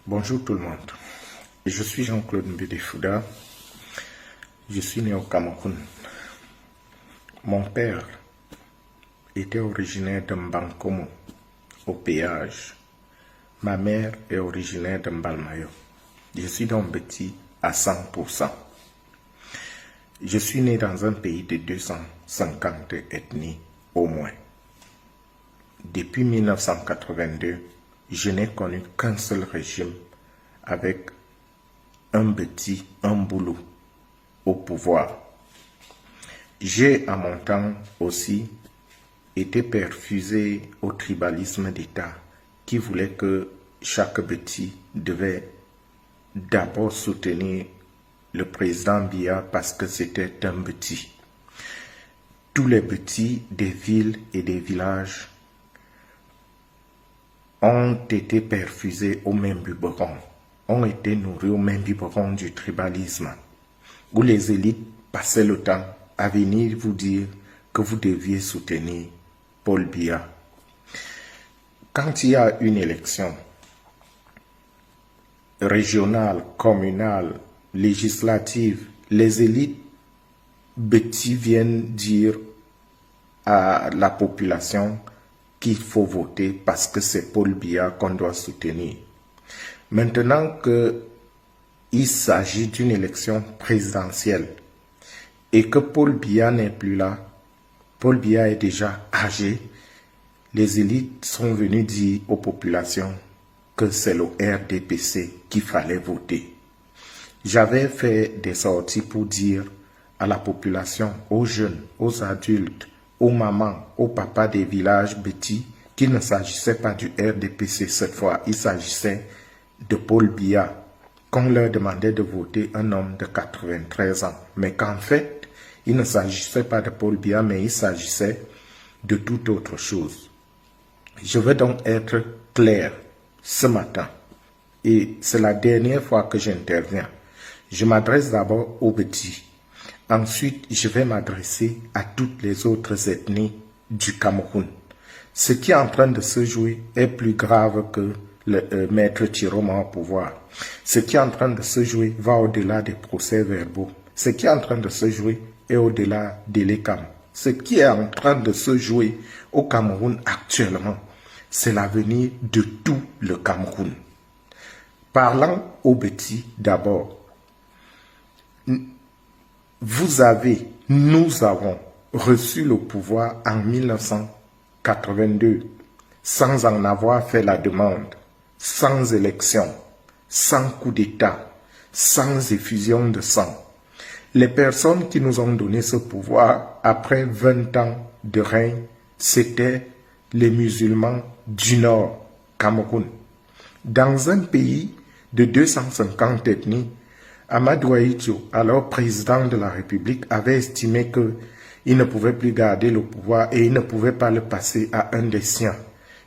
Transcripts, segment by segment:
Bonjour tout le monde, je suis Jean-Claude Mbedefouda, je suis né au Cameroun. Mon père était originaire de Mbankomo, au péage. Ma mère est originaire de Mbalmayo. Je suis donc petit à 100%. Je suis né dans un pays de 250 ethnies au moins. Depuis 1982, je n'ai connu qu'un seul régime avec un boulot au pouvoir. J'ai à mon temps aussi été perfusé au tribalisme d'État qui voulait que chaque petit devait d'abord soutenir le président Biya parce que c'était un petit. Tous les petits des villes et des villages ont été perfusés au même biberon, ont été nourris au même biberon du tribalisme, où les élites passaient le temps à venir vous dire que vous deviez soutenir Paul Biya. Quand il y a une élection régionale, communale, législative, les élites petits viennent dire à la population qu'il faut voter parce que c'est Paul Biya qu'on doit soutenir. Maintenant qu'il s'agit d'une élection présidentielle et que Paul Biya n'est plus là, Paul Biya est déjà âgé, les élites sont venues dire aux populations que c'est le RDPC qu'il fallait voter. J'avais fait des sorties pour dire à la population, aux jeunes, aux adultes, aux mamans, aux papas des villages petits, qu'il ne s'agissait pas du RDPC cette fois, il s'agissait de Paul Biya, qu'on leur demandait de voter un homme de 93 ans. Mais qu'en fait, il ne s'agissait pas de Paul Biya, mais il s'agissait de toute autre chose. Je veux donc être clair ce matin, et c'est la dernière fois que j'interviens. Je m'adresse d'abord aux petits. Ensuite, je vais m'adresser à toutes les autres ethnies du Cameroun. Ce qui est en train de se jouer est plus grave que le maître Chiroma au pouvoir. Ce qui est en train de se jouer va au-delà des procès-verbaux. Ce qui est en train de se jouer est au-delà de l'ECAM. Ce qui est en train de se jouer au Cameroun actuellement, c'est l'avenir de tout le Cameroun. Parlant aux petits d'abord, nous avons reçu le pouvoir en 1982 sans en avoir fait la demande, sans élection, sans coup d'État, sans effusion de sang. Les personnes qui nous ont donné ce pouvoir après 20 ans de règne, c'étaient les musulmans du Nord, Cameroun. Dans un pays de 250 ethnies, Amadou Ahidjo, alors président de la République, avait estimé qu'il ne pouvait plus garder le pouvoir et il ne pouvait pas le passer à un des siens.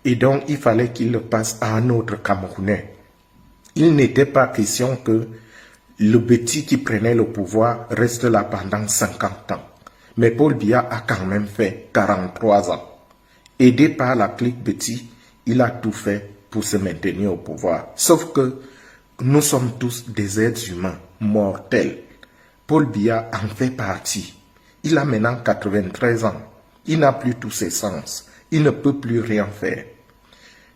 Et donc, il fallait qu'il le passe à un autre Camerounais. Il n'était pas question que le petit qui prenait le pouvoir reste là pendant 50 ans. Mais Paul Biya a quand même fait 43 ans. Aidé par la clique petit, il a tout fait pour se maintenir au pouvoir. Sauf que nous sommes tous des êtres humains mortels. Paul Biya en fait partie. Il a maintenant 93 ans. Il n'a plus tous ses sens. Il ne peut plus rien faire.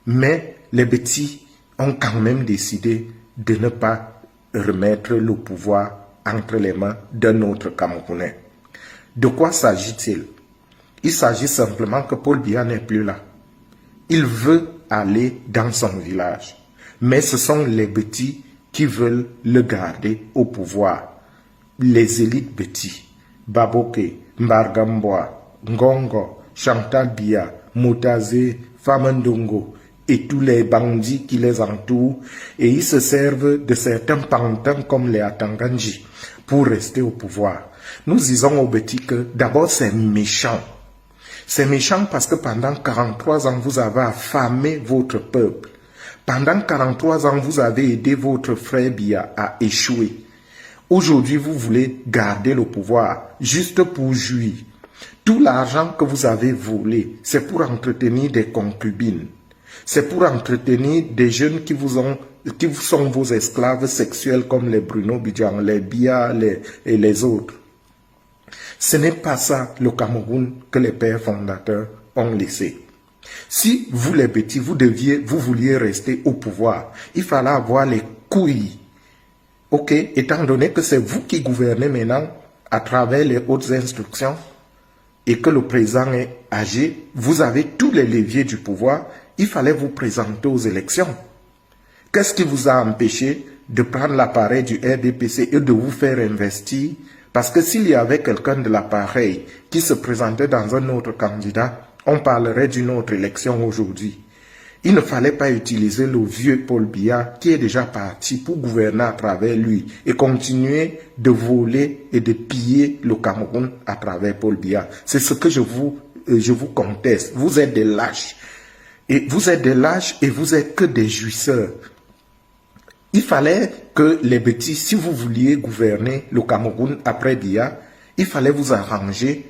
Mais les petits ont quand même décidé de ne pas remettre le pouvoir entre les mains d'un autre Camerounais. De quoi s'agit-il? Il s'agit simplement que Paul Biya n'est plus là. Il veut aller dans son village. Mais ce sont les petits qui veulent le garder au pouvoir. Les élites petits, Baboke, Mbargamboa, Ngongo, Chantal Biya, Moutazé, Famandongo et tous les bandits qui les entourent, et ils se servent de certains pantins comme les Atanganji pour rester au pouvoir. Nous disons aux petits que d'abord c'est méchant. C'est méchant parce que pendant 43 ans, vous avez affamé votre peuple. Pendant 43 ans, vous avez aidé votre frère Biya à échouer. Aujourd'hui, vous voulez garder le pouvoir juste pour jouir. Tout l'argent que vous avez volé, c'est pour entretenir des concubines. C'est pour entretenir des jeunes qui vous ont qui sont vos esclaves sexuels comme les Bruno Bidjan, les Bia et les autres. Ce n'est pas ça le Cameroun que les pères fondateurs ont laissé. Si vous les petits, vous vouliez rester au pouvoir, il fallait avoir les couilles. Ok, étant donné que c'est vous qui gouvernez maintenant à travers les hautes instructions et que le président est âgé, vous avez tous les leviers du pouvoir, il fallait vous présenter aux élections. Qu'est-ce qui vous a empêché de prendre l'appareil du RDPC et de vous faire investir? Parce que s'il y avait quelqu'un de l'appareil qui se présentait dans un autre candidat, on parlerait d'une autre élection aujourd'hui. Il ne fallait pas utiliser le vieux Paul Biya qui est déjà parti pour gouverner à travers lui et continuer de voler et de piller le Cameroun à travers Paul Biya. C'est ce que je vous conteste. Vous êtes des lâches. Et vous êtes des lâches et vous êtes que des jouisseurs. Il fallait que les petits, si vous vouliez gouverner le Cameroun après Biya, il fallait vous arranger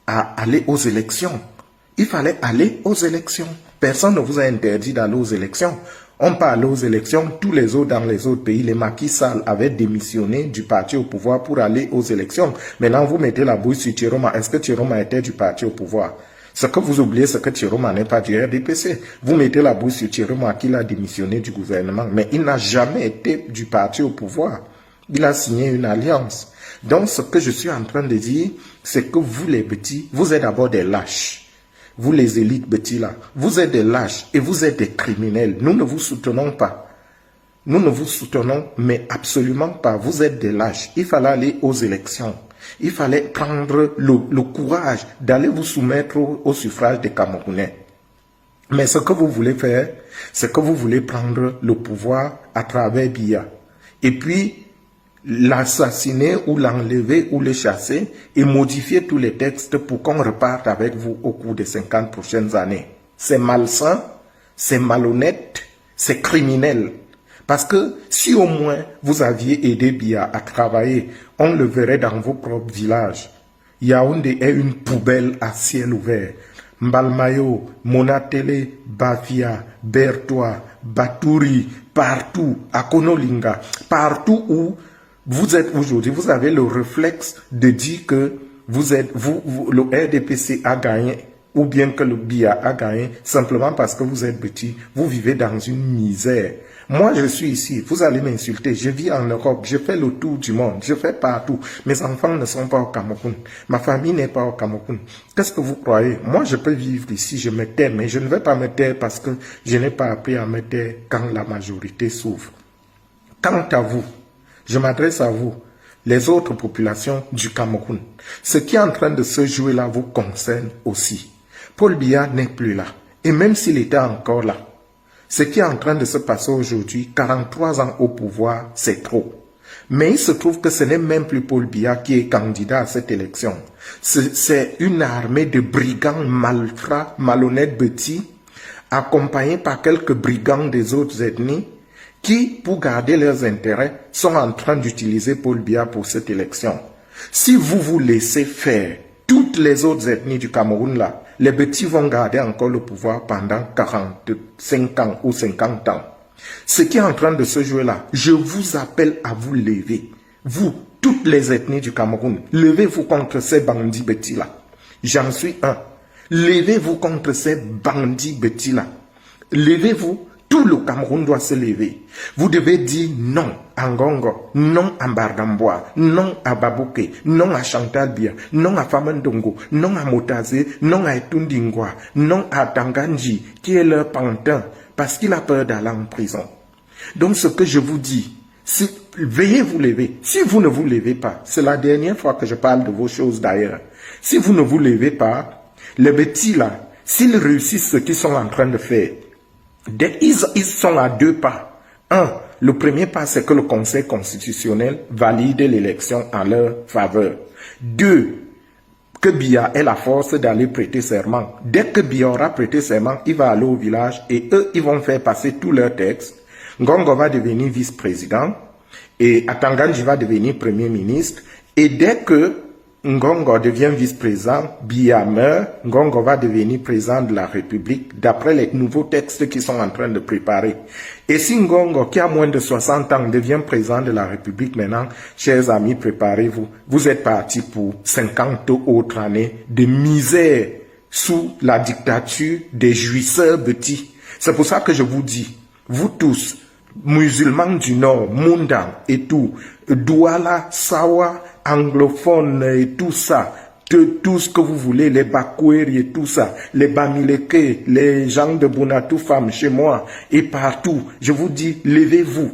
à aller aux élections. Il fallait aller aux élections. Personne ne vous a interdit d'aller aux élections. On peut aller aux élections, tous les autres dans les autres pays, les Macky Sall avaient démissionné du parti au pouvoir pour aller aux élections. Maintenant, vous mettez la bouille sur Tchiroma. Est-ce que Tchiroma était du parti au pouvoir? Ce que vous oubliez, c'est que Tchiroma n'est pas du RDPC. Vous mettez la bouille sur Tchiroma qui a démissionné du gouvernement. Mais il n'a jamais été du parti au pouvoir. Il a signé une alliance. Donc, ce que je suis en train de dire, c'est que vous les petits, vous êtes d'abord des lâches. Vous les élites petits là, vous êtes des lâches et vous êtes des criminels. Nous ne vous soutenons pas. Nous ne vous soutenons, mais absolument pas. Vous êtes des lâches. Il fallait aller aux élections. Il fallait prendre le courage d'aller vous soumettre au suffrage des Camerounais. Mais ce que vous voulez faire, c'est que vous voulez prendre le pouvoir à travers Biya. Et puis, l'assassiner ou l'enlever ou le chasser et modifier tous les textes pour qu'on reparte avec vous au cours des 50 prochaines années. C'est malsain, c'est malhonnête, c'est criminel. Parce que si au moins vous aviez aidé Biya à travailler, on le verrait dans vos propres villages. Yaoundé est une poubelle à ciel ouvert. Mbalmayo, Monatele, Bafia, Bertois, Batouri, partout, à Konolinga, partout où vous êtes aujourd'hui, vous avez le réflexe de dire que le RDPC a gagné ou bien que le Biya a gagné simplement parce que vous êtes petit, vous vivez dans une misère. Moi, je suis ici, vous allez m'insulter, je vis en Europe, je fais le tour du monde, je fais partout. Mes enfants ne sont pas au Cameroun, ma famille n'est pas au Cameroun. Qu'est-ce que vous croyez? Moi, je peux vivre ici, je me tais, mais je ne vais pas me taire parce que je n'ai pas appris à me taire quand la majorité souffre. Quant à vous, je m'adresse à vous, les autres populations du Cameroun. Ce qui est en train de se jouer là vous concerne aussi. Paul Biya n'est plus là. Et même s'il était encore là, ce qui est en train de se passer aujourd'hui, 43 ans au pouvoir, c'est trop. Mais il se trouve que ce n'est même plus Paul Biya qui est candidat à cette élection. C'est une armée de brigands malfrats, malhonnêtes petits, accompagnés par quelques brigands des autres ethnies, qui, pour garder leurs intérêts, sont en train d'utiliser Paul Biya pour cette élection. Si vous vous laissez faire, toutes les autres ethnies du Cameroun là, les petits vont garder encore le pouvoir pendant 45 ans ou 50 ans. Ce qui est en train de se jouer là, je vous appelle à vous lever. Vous, toutes les ethnies du Cameroun, levez-vous contre ces bandits petits là. J'en suis un. Levez-vous contre ces bandits petits là. Levez-vous. Tout le Cameroun doit se lever. Vous devez dire non à Ngongo, non à Mbardambois, non à Babouké, non à Chantal Biya, non à Famandongo, non à Motazé, non à Etundingwa, non à Tanganji, qui est leur pantin, parce qu'il a peur d'aller en prison. Donc ce que je vous dis, c'est veuillez vous lever. Si vous ne vous levez pas, c'est la dernière fois que je parle de vos choses d'ailleurs. Si vous ne vous levez pas, les petits là, s'ils réussissent ce qu'ils sont en train de faire, ils sont à deux pas. Un, le premier pas, c'est que le Conseil constitutionnel valide l'élection en leur faveur. Deux, que Biya ait la force d'aller prêter serment. Dès que Biya aura prêté serment, il va aller au village et eux, ils vont faire passer tous leurs textes. Ngongo va devenir vice-président et Atanganji va devenir premier ministre. Et dès que Ngongo devient vice-président, Biya meurt, Ngongo va devenir président de la République d'après les nouveaux textes qu'ils sont en train de préparer. Et si Ngongo, qui a moins de 60 ans, devient président de la République maintenant, chers amis, préparez-vous. Vous êtes partis pour 50 autres années de misère sous la dictature des jouisseurs petits. C'est pour ça que je vous dis, vous tous, musulmans du Nord, Munda et tout, Douala, Sawa, anglophones et tout ça, tout ce que vous voulez, les Bakweri et tout ça, les Bamileke, les gens de Bunatou femmes chez moi et partout, je vous dis, levez-vous.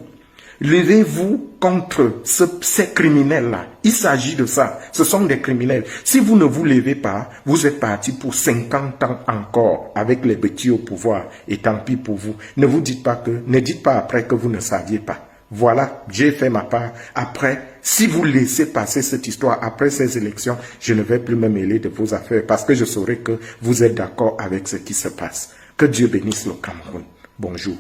Levez-vous contre ces criminels-là. Il s'agit de ça. Ce sont des criminels. Si vous ne vous levez pas, vous êtes parti pour 50 ans encore avec les petits au pouvoir. Et tant pis pour vous. Ne dites pas après que vous ne saviez pas. Voilà, j'ai fait ma part. Après, si vous laissez passer cette histoire après ces élections, je ne vais plus me mêler de vos affaires parce que je saurai que vous êtes d'accord avec ce qui se passe. Que Dieu bénisse le Cameroun. Bonjour.